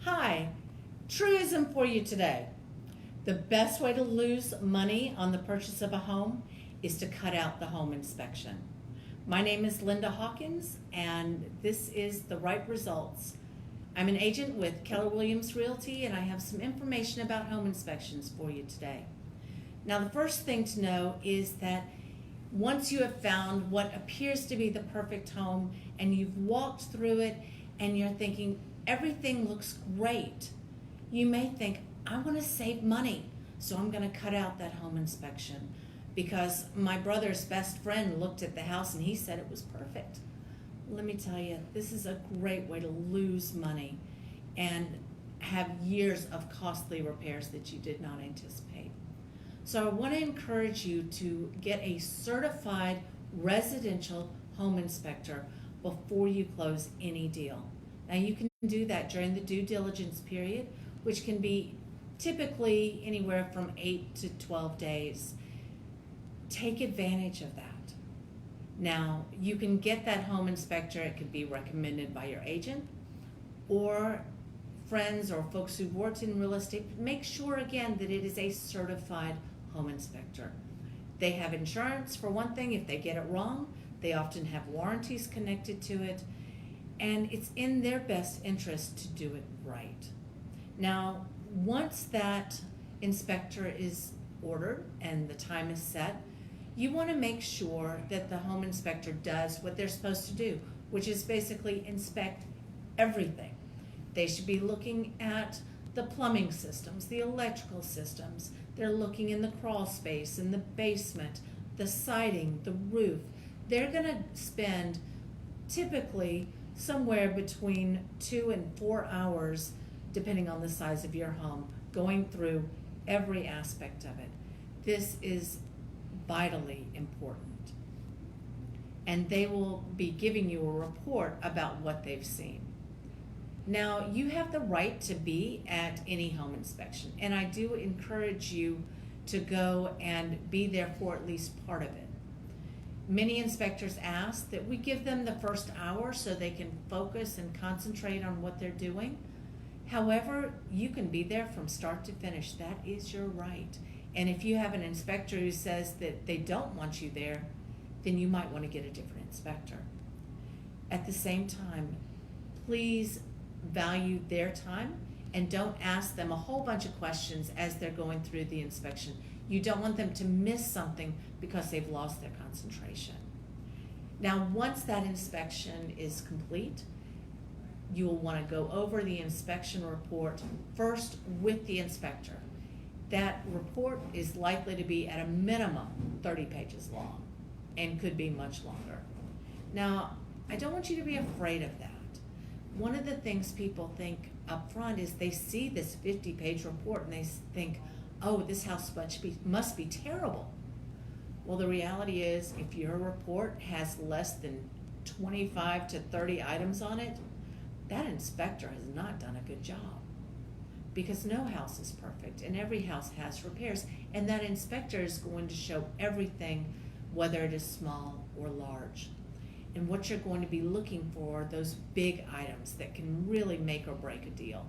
Hi, truism for you today. The best way to lose money on the purchase of a home is to cut out the home inspection. My name is Lynda Hawkins, and this is the right results. I'm an agent with Keller Realty, and I have some information about home inspections for you today. Now, the first thing to know is that once you have found what appears to be the perfect home and you've walked through it and you're thinking everything looks great, you may think, I want to save money, so I'm going to cut out that home inspection because my brother's best friend looked at the house and he said it was perfect. Let me tell you, this is a great way to lose money and have years of costly repairs that you did not anticipate. So I want to encourage you to get a certified residential home inspector before you close any deal. Now you can do that during the due diligence period, which can be typically anywhere from 8 to 12 days. Take advantage of that. Now you can get that home inspector, it could be recommended by your agent or friends or folks who've worked in real estate. Make sure again that it is a certified home inspector. They have insurance for one thing. If they get it wrong, they often have warranties connected to it, and it's in their best interest to do it right. Now, once that inspector is ordered and the time is set, you want to make sure that the home inspector does what they're supposed to do, which is basically inspect everything. They should be looking at the plumbing systems, the electrical systems. They're looking in the crawl space, in the basement, the siding, the roof. They're going to spend typically somewhere between 2 and 4 hours, depending on the size of your home, going through every aspect of it. This is vitally important. And they will be giving you a report about what they've seen. Now, you have the right to be at any home inspection, and I do encourage you to go and be there for at least part of it. Many inspectors ask that we give them the first hour so they can focus and concentrate on what they're doing. However, you can be there from start to finish. That is your right. And if you have an inspector who says that they don't want you there, then you might want to get a different inspector. At the same time, please value their time and don't ask them a whole bunch of questions as they're going through the inspection. You don't want them to miss something because they've lost their concentration. Now, once that inspection is complete, you will want to go over the inspection report first with the inspector. That report is likely to be at a minimum 30 pages long and could be much longer. Now, I don't want you to be afraid of that. One of the things people think up front is they see this 50-page report and they think, oh, this house must be terrible. Well, the reality is if your report has less than 25 to 30 items on it, that inspector has not done a good job, because no house is perfect and every house has repairs, and that inspector is going to show everything, whether it is small or large. And what you're going to be looking for are those big items that can really make or break a deal.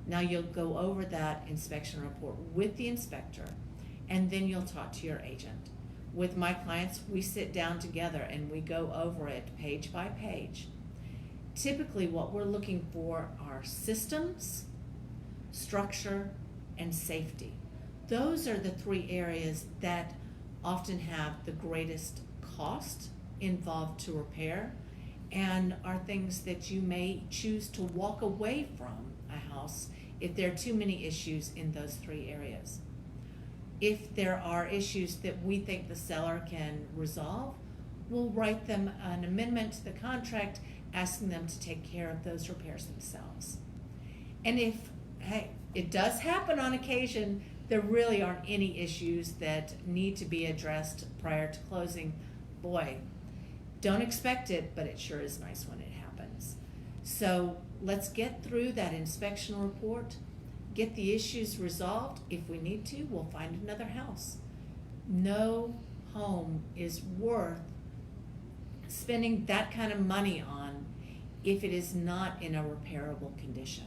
Now you'll go over that inspection report with the inspector, and then you'll talk to your agent. With my clients, we sit down together and we go over it page by page. Typically what we're looking for are systems, structure, and safety. Those are the 3 areas that often have the greatest cost involved to repair, and are things that you may choose to walk away from a house if there are too many issues in those 3 areas. If there are issues that we think the seller can resolve, we'll write them an amendment to the contract asking them to take care of those repairs themselves. And if, hey, it does happen on occasion, there really aren't any issues that need to be addressed prior to closing, boy, don't expect it, but it sure is nice when it happens. So let's get through that inspection report, get the issues resolved. If we need to, we'll find another house. No home is worth spending that kind of money on if it is not in a repairable condition.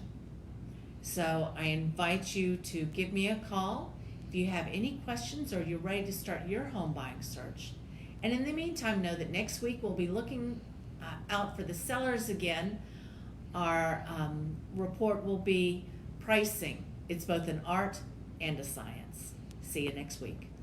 So I invite you to give me a call if you have any questions or you're ready to start your home buying search. And in the meantime, know that next week we'll be looking out for the sellers again. Our report will be pricing. It's both an art and a science. See you next week.